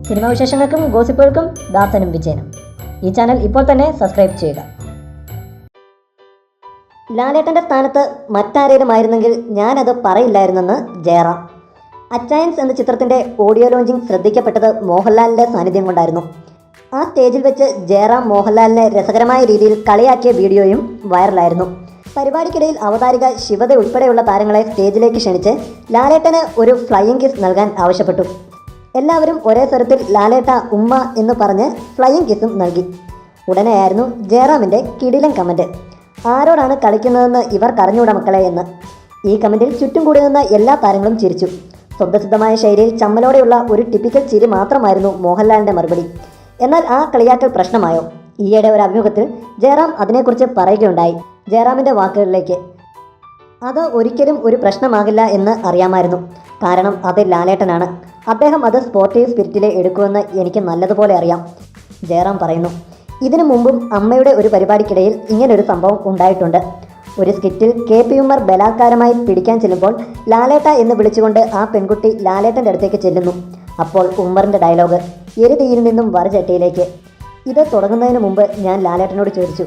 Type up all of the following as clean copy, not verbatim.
Cinema വിശേഷങ്ങൾക്കും ഗോസിപ്പുകൾക്കും ദാസനും വിജയനും. ഈ channel ഇപ്പോൾ തന്നെ സബ്സ്ക്രൈബ് ചെയ്യുക. ലാലേട്ടൻ്റെ സ്ഥാനത്ത് മറ്റാരേലും ആയിരുന്നെങ്കിൽ ഞാനത് പറയില്ലായിരുന്നെന്ന് ജയറാം. അച്ചായൻസ് എന്ന ചിത്രത്തിൻ്റെ ഓഡിയോ ലോഞ്ചിങ് ശ്രദ്ധിക്കപ്പെട്ടത് മോഹൻലാലിൻ്റെ സാന്നിധ്യം കൊണ്ടായിരുന്നു. ആ സ്റ്റേജിൽ വെച്ച് ജയറാം മോഹൻലാലിനെ രസകരമായ രീതിയിൽ കളിയാക്കിയ വീഡിയോയും വൈറലായിരുന്നു. പരിപാടിക്കിടയിൽ അവതാരിക ശിവത ഉൾപ്പെടെയുള്ള താരങ്ങളെ സ്റ്റേജിലേക്ക് ക്ഷണിച്ച് ലാലേട്ടന് ഒരു ഫ്ലൈയിങ് കിസ് നൽകാൻ ആവശ്യപ്പെട്ടു. എല്ലാവരും ഒരേ സ്വരത്തിൽ ലാലേട്ട ഉമ്മ എന്ന് പറഞ്ഞ് ഫ്ലൈയിങ് കിസും നൽകി. ഉടനെയായിരുന്നു ജയറാമിൻ്റെ കിടിലൻ കമൻറ്റ്. ആരോടാണ് കളിക്കുന്നതെന്ന് ഇവർ കറിഞ്ഞൂട മക്കളെ എന്ന്. ഈ കമൻറ്റിൽ ചുറ്റും കൂടി നിന്ന എല്ലാ താരങ്ങളും ചിരിച്ചു. സ്വന്തസിദ്ധമായ ശൈലിയിൽ ചമ്മലോടെയുള്ള ഒരു ടിപ്പിക്കൽ ചിരി മാത്രമായിരുന്നു മോഹൻലാലിൻ്റെ മറുപടി. എന്നാൽ ആ കളിയാക്കൽ പ്രശ്നമായോ? ഈയിടെ ഒരു അഭിമുഖത്തിൽ ജയറാം അതിനെക്കുറിച്ച് പറയുകയുണ്ടായി. ജയറാമിൻ്റെ വാക്കുകളിലേക്ക്: അത് ഒരിക്കലും ഒരു പ്രശ്നമാകില്ല എന്ന് അറിയാമായിരുന്നു. കാരണം അത് ലാലേട്ടനാണ്. അദ്ദേഹം അത് സ്പോർട്ടീവ് സ്പിരിറ്റിൽ എടുക്കുമെന്ന് എനിക്ക് നല്ലതുപോലെ അറിയാം. ജയറാം പറയുന്നു. ഇതിനു മുമ്പും അമ്മയുടെ ഒരു പരിപാടിക്കിടയിൽ ഇങ്ങനൊരു സംഭവം ഉണ്ടായിട്ടുണ്ട്. ഒരു സ്കിറ്റിൽ KP ഉമ്മർ ബലാത്കാരമായി പിടിക്കാൻ ചെല്ലുമ്പോൾ ലാലേട്ട എന്ന് വിളിച്ചുകൊണ്ട് ആ പെൺകുട്ടി ലാലേട്ടൻ്റെ അടുത്തേക്ക് ചെല്ലുന്നു. അപ്പോൾ ഉമ്മറിൻ്റെ ഡയലോഗ്: എരുതീയിൽ നിന്നും വറുചട്ടിയിലേക്ക്. ഇത് തുടങ്ങുന്നതിന് മുമ്പ് ഞാൻ ലാലേട്ടനോട് ചോദിച്ചു,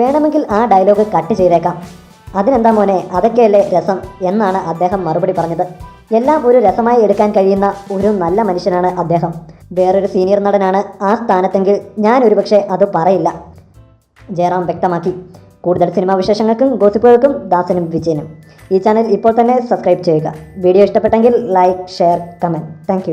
വേണമെങ്കിൽ ആ ഡയലോഗ് കട്ട് ചെയ്തേക്കാം. അതിനെന്താ മോനെ, അതൊക്കെയല്ലേ രസം എന്നാണ് അദ്ദേഹം മറുപടി പറഞ്ഞത്. എല്ലാം ഒരു രസമായി എടുക്കാൻ കഴിയുന്ന ഒരു നല്ല മനുഷ്യനാണ് അദ്ദേഹം. വേറൊരു സീനിയർ നടനാണ് ആ സ്ഥാനത്തെങ്കിൽ ഞാൻ ഒരുപക്ഷെ അത് പറയില്ല, ജയറാം വ്യക്തമാക്കി. കൂടുതൽ സിനിമാ വിശേഷങ്ങൾക്കും ഗോസിപ്പുകൾക്കും ദാസനും വിജയനും. ഈ ചാനൽ ഇപ്പോൾ തന്നെ സബ്സ്ക്രൈബ് ചെയ്യുക. വീഡിയോ ഇഷ്ടപ്പെട്ടെങ്കിൽ ലൈക്ക്, ഷെയർ, കമൻറ്റ്. താങ്ക്